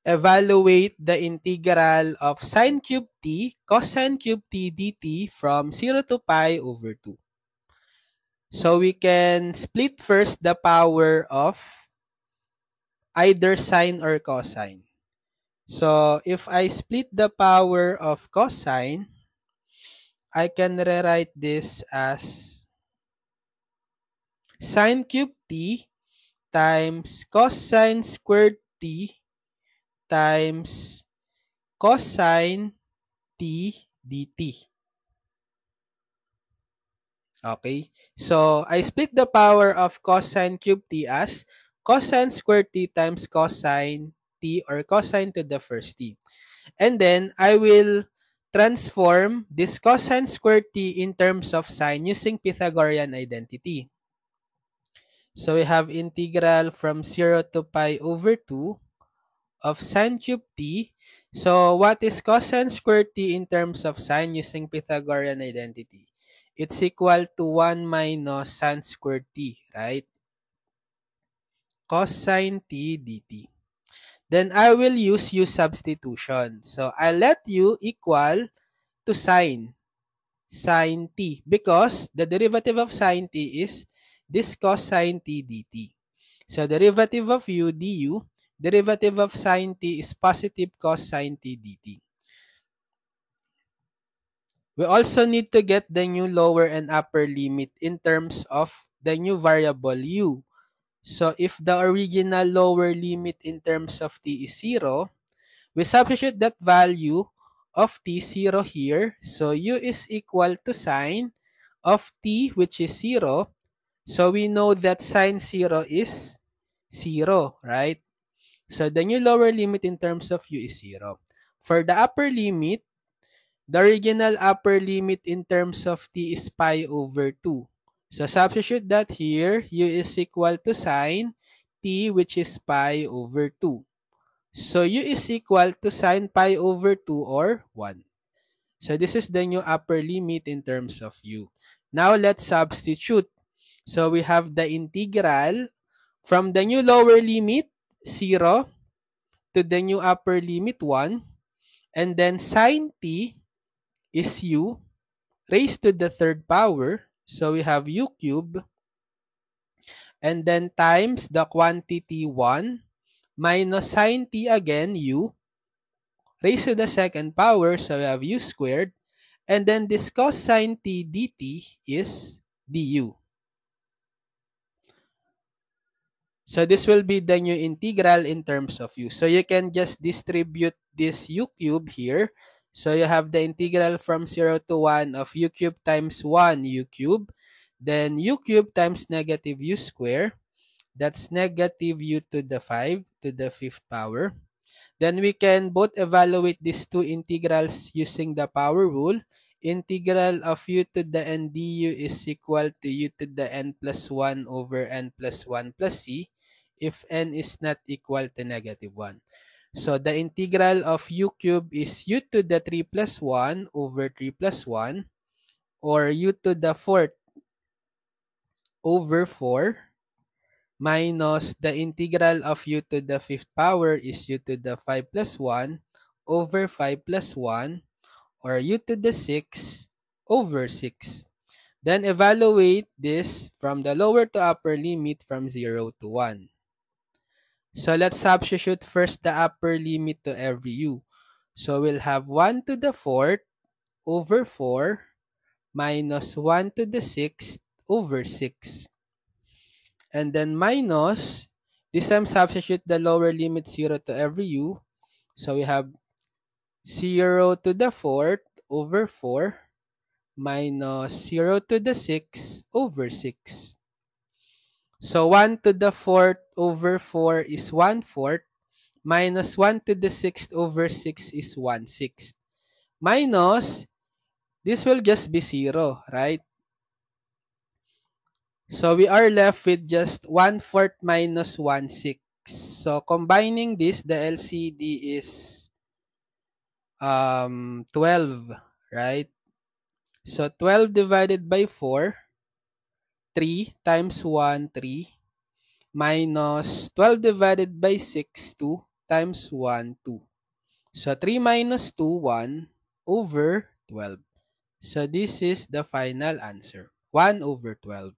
evaluate the integral of sine cube t cosine cube t dt from 0 to pi over 2. So we can split first the power of either sine or cosine. So if I split the power of cosine, I can rewrite this as sine cube t times cosine squared t times cosine t dt. Okay? So I split the power of cosine cube t as cosine squared t times cosine t, or cosine to the first t. And then I will transform this cosine squared t in terms of sine using Pythagorean identity. So we have integral from 0 to pi over 2 of sine cube t. So what is cosine squared t in terms of sine using Pythagorean identity? It's equal to 1 minus sine squared t, right? Cosine t dt. Then I will use u substitution. So I'll let u equal to sine t, because the derivative of sine t is this cosine t dt. So derivative of u du, derivative of sine t is positive cosine t dt. We also need to get the new lower and upper limit in terms of the new variable u. So if the original lower limit in terms of t is 0, we substitute that value of t0 here. So u is equal to sine of t, which is 0. So we know that sine 0 is 0, right? So the new lower limit in terms of u is 0. For the upper limit, the original upper limit in terms of t is pi over 2. So substitute that here, u is equal to sine t, which is pi over 2. So u is equal to sine pi over 2, or 1. So this is the new upper limit in terms of u. Now let's substitute. So we have the integral from the new lower limit 0 to the new upper limit 1, and then sine t is u raised to the third power. So we have u cube, and then times the quantity 1 minus sine t again, u raised to the second power. So we have u squared, and then this cosine t dt is du. So this will be the new integral in terms of u. So you can just distribute this u cube here. So you have the integral from 0 to 1 of u cube times 1 u cube. Then u cube times negative u square. That's negative u to the 5 to the 5th power. Then we can both evaluate these two integrals using the power rule. Integral of u to the n du is equal to u to the n plus 1 over n plus 1 plus c if n is not equal to negative 1. So the integral of u cube is u to the 3 plus 1 over 3 plus 1, or u to the 4th over 4, minus the integral of u to the 5th power is u to the 5 plus 1 over 5 plus 1, or u to the 6 over 6. Then evaluate this from the lower to upper limit from 0 to 1. So let's substitute first the upper limit to every u. So we'll have 1 to the 4th over 4 minus 1 to the 6th over 6. And then minus, this time substitute the lower limit 0 to every u. So we have 0 to the 4th over 4 minus 0 to the 6 over 6. So 1 to the 4th over 4 is 1/4, minus 1 to the 6th over 6 is 1/6. Minus, this will just be 0, right? So we are left with just 1/4 minus 1/6. So combining this, the LCD is 12, right? So 12 divided by 4, 3 times 1, 3, minus 12 divided by 6, 2, times 1, 2. So 3 minus 2, 1 over 12. So this is the final answer, 1 over 12.